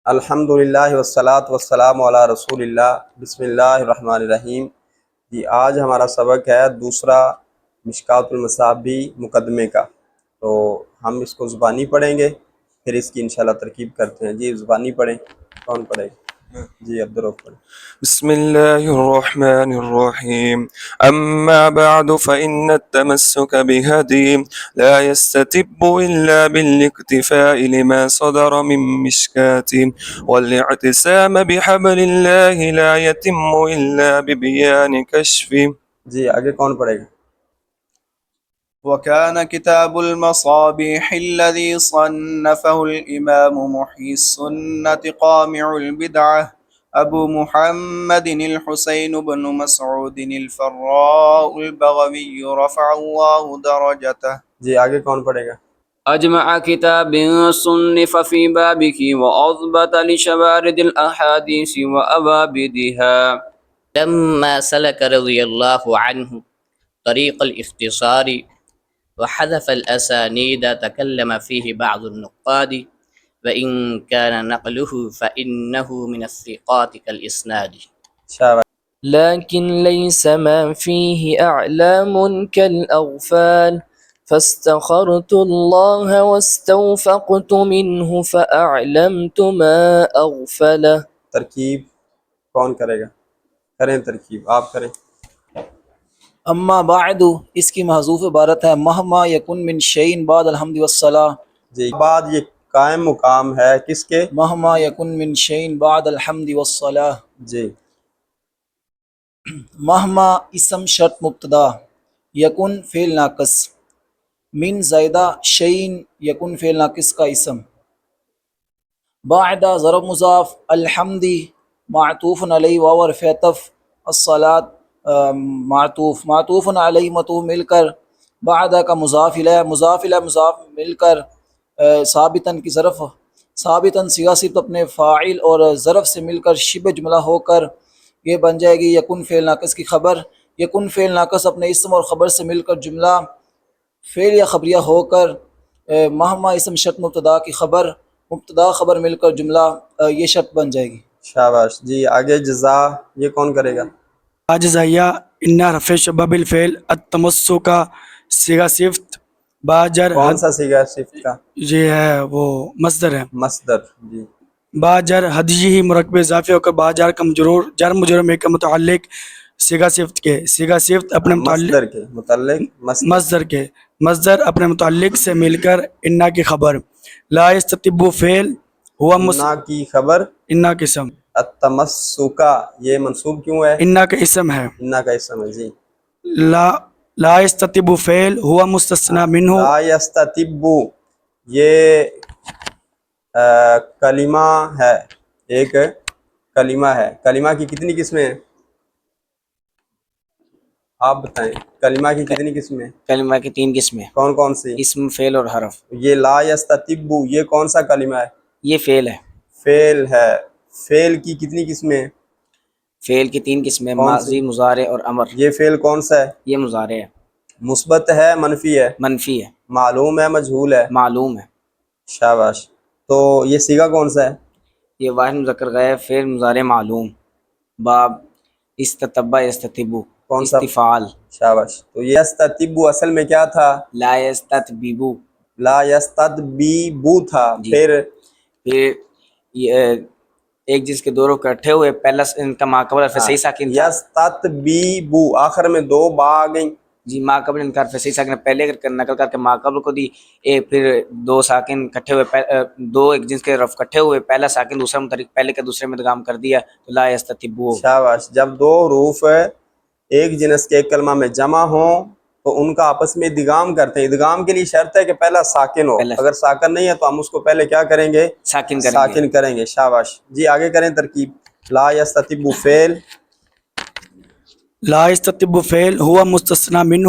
الحمدللہ والصلاۃ والسلام علی رسول اللہ بسم اللہ الرحمن الرحیم۔ جی آج ہمارا سبق ہے دوسرا مشکوٰۃ المصابیح مقدمے کا، تو ہم اس کو زبانی پڑھیں گے، پھر اس کی انشاءاللہ ترکیب کرتے ہیں۔ جی زبانی پڑھیں، کون پڑھے گا؟ جی عبدالرؤف پڑھیں۔ بسم الله الرحمن الرحيم. أما بعد فإن التمسك بهدي لا يستتب إلا بالاكتفاء لما صدر من مشكاة، والاعتصام بحبل الله لا يتم إلا ببيان كشفه. جی آگے کون پڑھے گا؟ وكان كتاب المصابيح الذي صنفه الإمام محيي السنة قامع البدعة أبو محمد الحسين بن مسعود الفراء البغوي رفع الله درجته. جی آگے کون پڑھے گا؟ أجمع كتاب صنف في بابه وأضبط لشوارد الأحاديث وأبابدها. لما سلك رضي الله عنه طريق الاختصار وحذف الأسانيد تكلم فيه بعض النقاد، وإن كان نقله فإنه من الثقات كالإسناد. شاباش۔ لكن ليس ما فيه أعلام كالأغفال، فاستخرت الله واستوفقت منه فأعلمت ما أغفله. ترکیب کون کرے گا؟ کریں ترکیب، آپ کریں۔ اما بعد اس کی محذوف عبارت ہے مہما یکن من شیء بعد الحمد والصلاۃ۔ جی بعد یہ قائم مقام ہے کس کے؟ مہما یکن من شیء بعد الحمد والصلاۃ۔ جی مہما اسم شرط مبتدا، یکن فعل ناقص، من زائدہ شیء یکن فعل ناقص کا اسم، بعد ضرب مضاف، الحمد معطوف علیہ واو حرف عطف، الصلاۃ معطوف علیہ معطوف مل کر، بعد کا مضاف الیہ مضاف مل کر، ثابتاً کی ظرف، ثابتاً صیغہ صرف اپنے فاعل اور ظرف سے مل کر شبہ جملہ ہو کر یہ بن جائے گی یکن فعل ناقص کی خبر۔ یکن فعل ناقص اپنے اسم اور خبر سے مل کر جملہ فعل یا خبریہ ہو کر، مہما اسم شرط مبتدا کی خبر، مبتدا خبر مل کر جملہ یہ شرط بن جائے گی۔ شاباش۔ جی آگے جزا، یہ کون کرے گا؟ جزائیہ ان رفع شبہ بالفعل التمسک کا صیغہ صفت باجر کون سا صیغہ صفت کا؟ یہ ہے وہ مصدر ہے، مصدر۔ جی باجر ہدیہ مرکب اضافی ہو کر باجر کا مجرور جر مجرور میں کا متعلق صیغہ صفت کے، صیغہ صفت اپنے مصدر کے متعلق مصدر کے، مصدر اپنے متعلق سے مل کر انا کی خبر، لا یستتب فعل ہوا انا کی خبر، انا کا اسم، التمسکا یہ منصوب کیوں ہے؟ انا کا اسم ہے، انا کا اسم ہے۔ جی لا یستتب فعل ہوا مستثنی منہ، لا یستتب یہ کلمہ ہے، ایک کلمہ ہے۔ کلمہ کی کتنی قسمیں ہیں آپ بتائیں؟ کلمہ کی کتنی قسمیں ہیں؟ کلمہ کی 3 قسمیں، کون کون سی؟ اسم، فعل اور حرف۔ یہ لا یستتب یہ کون سا کلمہ ہے؟ یہ فعل ہے۔ فعل ہے۔ فعل کی کتنی قسمیں ہیں؟ فعل کی 3 قسمیں، کون سی؟ ماضی، مضارع اور امر۔ یہ فعل کون سا ہے؟ یہ مضارع ہے، مثبت ہے منفی ہے؟ منفی ہے، معلوم ہے مجہول ہے؟ معلوم ہے۔ شاباش۔ تو یہ صیغہ کون سا ہے؟ یہ واحد مذکر غائب فعل مضارع معلوم، باب استتبع یستتبو، کون سا؟ استفعال۔ شاباش۔ تو یہ یستتب اصل میں کیا تھا؟ لا یستتبیبو، لا یستتبیبو تھا۔ جی۔ پھر یہ ایک جس کے 2 روح اکٹھے ہوئے، پہلا ان کا ماقبل حرف صحیح ساکن تھا۔ یستتبیبو آخر میں 2 با آ گئیں۔ جی ماقبل ان کا حرف صحیح ساکن پہلے نقل کر کے ماقبل کو دی، پھر 2 ساکن اکٹھے ہوئے، 2 ایک جنس کے رف اکٹھے ہوئے، پہلا ساکن دوسرا متحرک پہلے کے دوسرے میں ادغام کر دیا، تو لا یستتبو۔ شاباش۔ جب 2 حروف ایک جنس کے ایک کلمہ میں جمع ہوں تو ان کا آپس میں ادغام کرتے ہیں۔ ادغام کے لیے شرط ہے کہ پہلا ساکن ہو، اگر ساکن نہیں ہے تو ہم اس کو پہلے کیا کریں گے؟ ساکن کریں گے۔ شاباش۔ جی آگے کریں ترکیب۔ لا یستتب فعل، لا یستتب فعل ہوا مستثنی منہ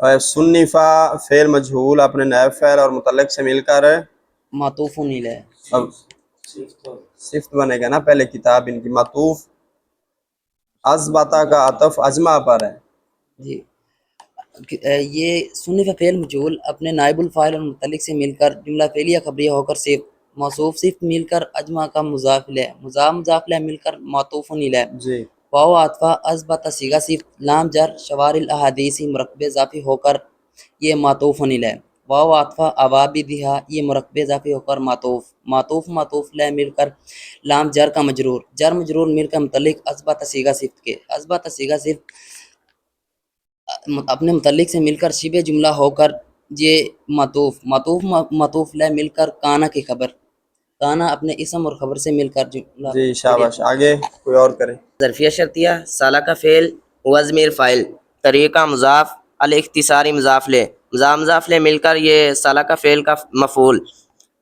اور سنفا فعل مجہول اپنے نائب فعل اور متعلق سے مل کر معطوف علیہ اب صفت بنے گا نا پہلے کتاب ان کی معطوف ازبتا کا عطف اجمع پر ہے. جی یہ صنف فعل مجہول اپنے نائب الفاعل اور متعلق سے مل کر جملہ فعلیہ خبریہ ہو کر صفت موصوف صفت مل کر اجمع کا مضاف الیہ مضاف الیہ مل کر معطوف علیہ جی واو عاطفہ ازبت صیغہ صفت لام جر شوار الاحادیثی مرکب اضافی ہو کر یہ معطوف علیہ واو عاطفہ عوابدھا یہ مرکب اضافی ہو کر معطوف علیہ مل کر لام جر کا مجرور مل کر متعلق ازبت صیغہ صفت کے ازبت صیغہ صفت اپنے متعلق سے مل کر شبہ جملہ ہو کر یہ معطوف علیہ مل کر کانا کی خبر کانا اپنے اسم اور خبر سے مل کر جملہ جی شاباش. آگے کوئی اور کریں. ظرفیہ شرطیہ سالہ کا فعل ہوا ضمیر فاعل طریقہ مضاف الاختصاری مضاف لے مضاف لے مل کر یہ سالہ کا فعل کا مفعول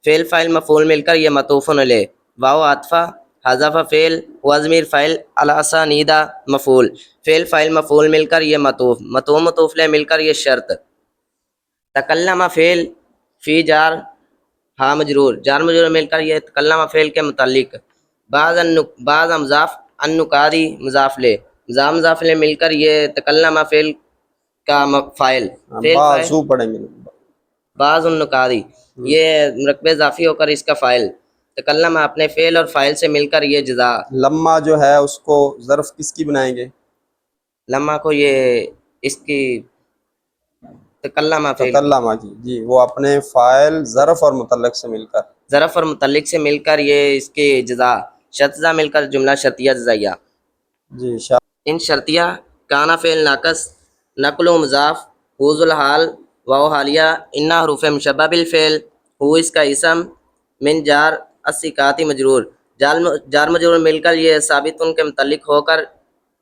فعل فاعل مفعول مل کر یہ معطوف علیہ واو عاطفہ حذف فعل ہوا ضمیر فاعل الاسانیدہ مفعول فعل فاعل مفعول مل کر یہ معطوف لے مل کر یہ شرط تکلم فعل فی جار ہاں جار مجرور مل کر یہ تکلم فعل کے متعلق بعض مضاف النکاری مضاف لے مل کر یہ تکلم فعل کا فاعل بازو پڑھیں گے. بعض النکاری یہ مرکب اضافی ہو کر اس کا فاعل تکلم اپنے فعل اور فاعل سے مل کر یہ جزا لما جو ہے اس کو ظرف کس کی بنائیں گے؟ لما کو یہ اس کی تکلم کی جی وہ اپنے فاعل ظرف اور متعلق سے مل کر ظرف اور متعلق سے مل کر یہ اس کی جزا شرطزہ مل کر جملہ شرطیہ جزائیہ. جی ان شرطیہ کانا فعل ناقص نقل و مضاف حوض الحال واو حالیہ انا حروف مشبہ بالفعل ہو اس کا اسم من جار السکاتی مجرور جار مجرور مل کر یہ ثابت ان کے متعلق ہو کر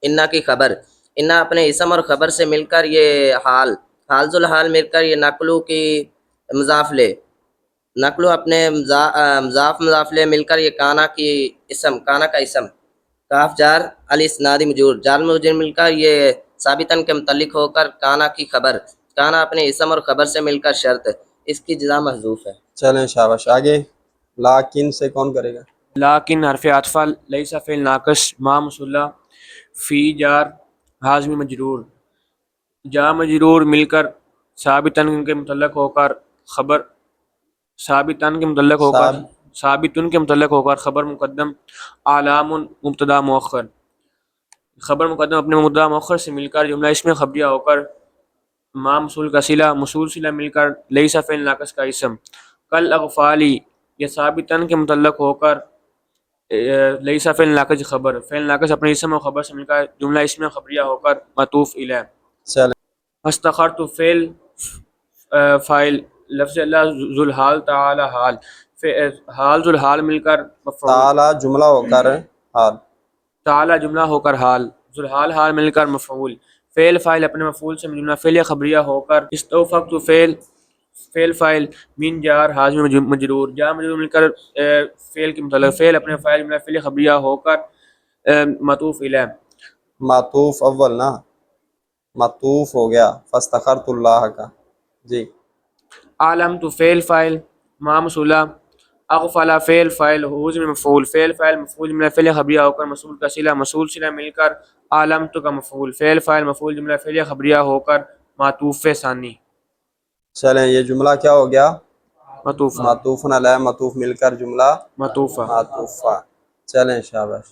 انا کی خبر انا اپنے اسم اور خبر سے مل کر یہ حال ذو الحال مل کر یہ نقلو کی مضاف لے نقلو اپنے مضاف لے مل کر یہ کانا کا اسم کاف جار الاسنادی مجرور جار مجرور مل کر یہ ثابتاً کے متعلق ہو کر کانا کی خبر کانا اپنے اسم اور خبر سے مل کر شرط اس کی جزا محذوف ہے. چلیں شاباش. آگے لاکن سے کون کرے گا؟ لاکن حرف عطفہ لیس فعل ناقص ما مصلہ فی جار حازمی مجرور جا مجرور مل کر ثابتاً کے متعلق ہو کر خبر ثابتاً کے متعلق ہو کر خبر مقدم علام مبتدا مؤخر خبر مقدم اپنے مبتدا مؤخر سے مل کر جملہ اسم خبریہ ہو کر ما موصول کا صلہ موصول صلہ مل کر لیس فعل ناقص کا اسم کل اغفالی یہ ثابتاً کے متعلق ہو کر لیس فعل ناقص خبر فعل ناقص اپنے اسم و خبر سے مل کر جملہ اسم خبریہ ہو کر معطوف الیہ. استخرت فعل فاعل لفظ اللہ ذو الحال تعالی حال ذو الحال مل کر تعالی جملہ ہو کر حال تعالی جملہ ہو کر حال ذو الحال حال مل کر مفعول فعل فاعل اپنے مفعول سے جملہ فعلیہ خبریہ ہو کر استوفقت فعل فاعل من جار حازم مجرور جار مجرور مل کر فعل کے متعلق فعل اپنے فاعل جملہ فعلیہ خبریہ ہو کر معطوف الیہ. معطوف اول نا معطوف ہو گیا فاستخرت اللہ کا. جی علمت فعل فاعل ما موصولہ اغفل فعل فاعل حوض میں مفعول فعل فاعل مفعول جملہ فعلیہ خبریہ ہو کر موصول کا صلہ موصول صلہ مل کر علمت کا مفعول فعل فاعل مفعول جملہ فعلیہ خبریہ ہو کر معطوف ثانی. چلیں یہ جملہ کیا ہو گیا؟ معطوف علیہ معطوف مل کر جملہ معطوفہ. چلیں شاباش.